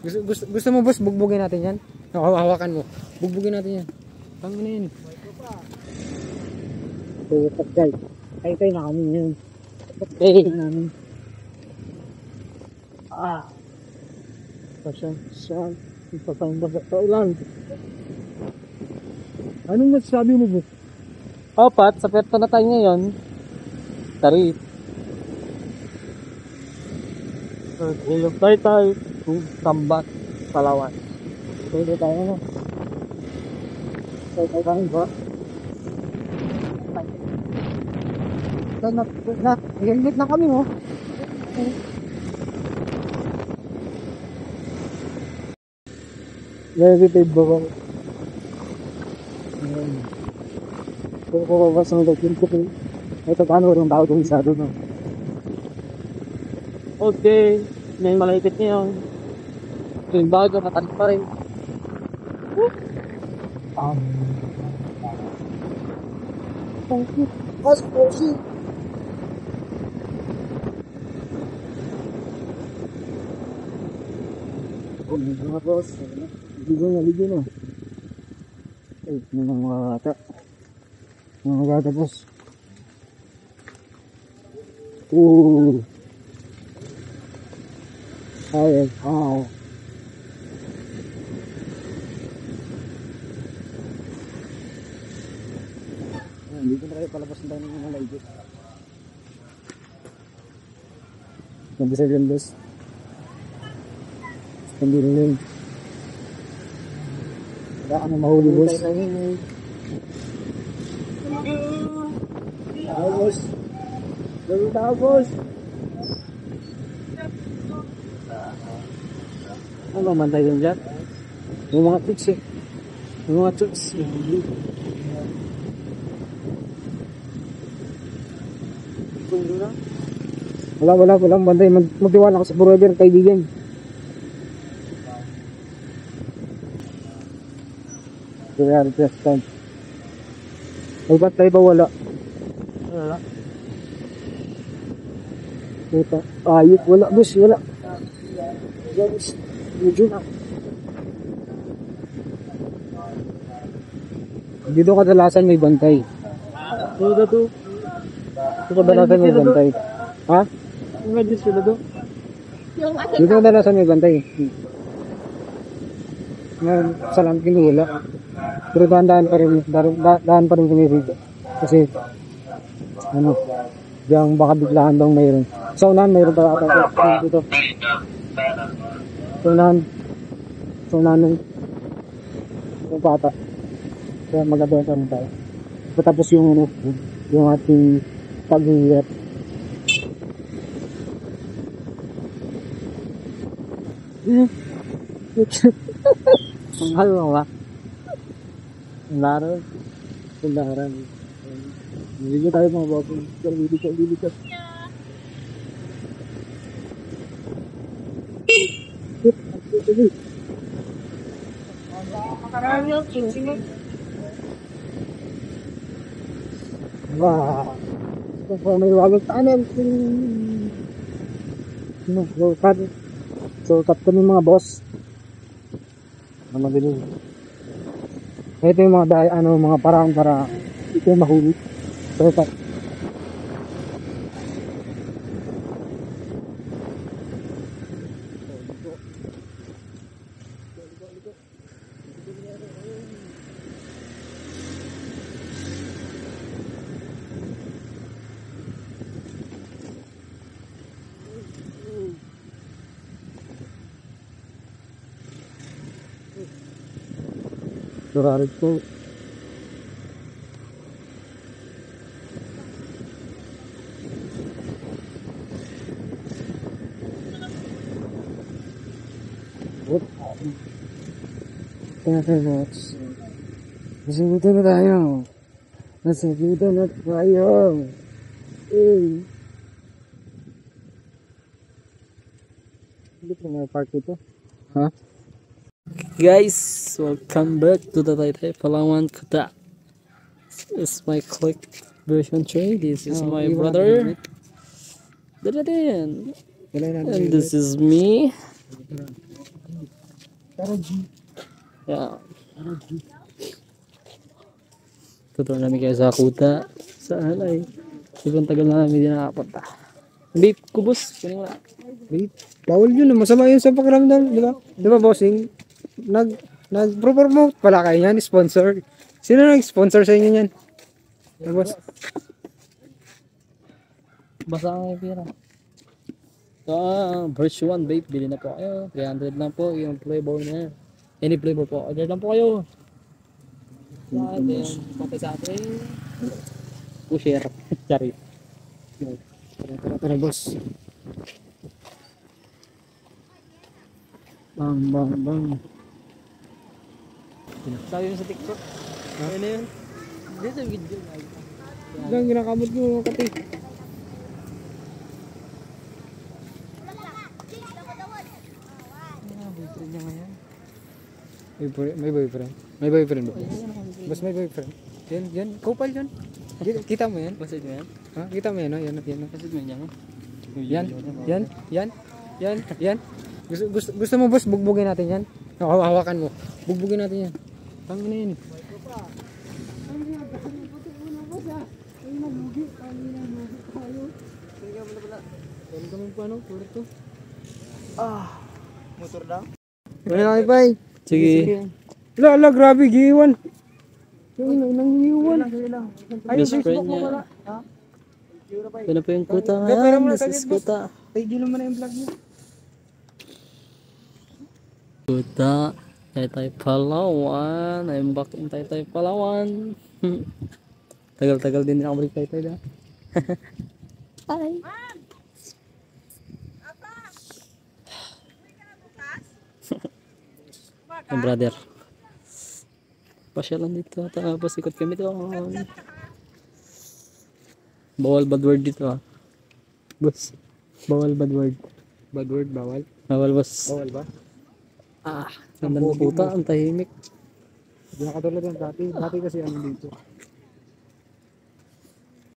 Gusto mo boss, bugbugin natin yan? Hawakan mo. Bugbugin natin yan. Tangin na yan. Tutok guys. Tay na kami yun. Tay na namin. Pasyan. Ipapangbaga sa ulan. Anong masasabi mo, boss? Opat, sa perto na tayo ngayon. Tarit. Ilog tayo. Tambat. Palawan. Pwede tayo na. Tayo kami ba? Helmet na kami, oh. Negative ba ko? Kung babas ng lagyan ko, ito paano rin tao itong isa doon, no? Okay. May malaitit niya yun. Yung bago, matarik pa rin. Thank you. Bossy. Oh, mga boss. Ligo na. Ay, mga bata. Mga bata, boss. Ay, dito na kayo palabas ng tayo ng mga laigo. Nabisa dyan, boss. Hindi rin yun. Wala ka na mahuli, boss. Boss. Lalo na, boss. Ano mamantay yun dyan? Yung mga tricks eh. Yung mga tricks. Walang bantay. Magtiwala ka sa forever, kaibigan. Kaya test time. May bantay ba wala? Wala. Ito. Ayok, wala boss, wala. Boss, medyo na. Dito kadalasan may bantay. Dito. Dito kadalasan may bantay. Ha? Imagine sila doon. Dito kadalasan may bantay. Ngayon, salam kinuwala. Pero dahan pa rin kami rito. Kasi, diyan baka biglaan daw mayroon. Sa unahan, mayroon pa ata dito. Sa unahan ng bata. Kaya magabenta rin tayo. Patapos yung ating pag-iingat. Ang halo ba? Laro. Sundaran. Hindi tayo mga bago. Bili ka. Wah. Kung may wagong tanan. So, cut kami mga boss. Mabilis. Ito yung mga parang para ito mahuli. So, Surarit ko. Kaya boss. Nasagutan na tayo. Hindi ko na park ito. Ha? Guys, welcome back to the Taytay Palawan Kuta. This is my click version 3. This is my brother. And this is me. Pero G. Yeah. Tutuloy namin kayo sa kuta. Sa halay. Sobrang tagal na namin din nakapunta. Vape ko, boss. Kunin mo na. Wait, bawal yun. Masama yun sa pakiramdam, di ba? Di ba, bossing? Nag-promote pala kayo yan, sponsor. Sino nag-sponsor sa inyo yan? Boss? Basa ang pira. So, version 1 vape. Bili na po kayo. 300 lang po yung flavor na. Any flavor po. Order lang po kayo. Sa atin. Pati sa atin. Pusher. Charit. Tara, boss. Bang, bang, bang. Sabi mo sa TikTok. Ano na yun? Hindi sa video. Diyan, ginakamot mo, kati. Boyfriend niya ngayon. May boyfriend. May boyfriend ba? Boss, may boyfriend. Yan. Kupal yan. Kita mo yan? Basit mo yan? Ha? Kita mo yan, no? Yan. Basit mo yan. Yan. Gusto mo, boss, bugbugin natin yan? Hawakan mo. Bugbugin natin yan. Tangin na yan. Motor daw? Wala na kayo, bay. Sige. Ala, grabe, giiwan. Nang giiwan. Best friend niya. Ano po yung kuta Pero ngayon? muna, This is saglit, boss. kuta. Tigilin mo na yung vlog mo. Kuta. Taytay Palawan. I'm back in Taytay Palawan. Tagal-tagal din ako balik Taytay na. Hi. Hey brother. Pasyalan dito. Tapos ikot kami doon. Bawal bad word dito ah. Boss. Bawal bad word. Bad word, bawal. Bawal boss. Bawal ba? Ah, ganda ng puta. Ang tahimik. Hindi na katulad ng dati. Dati kasi ano dito.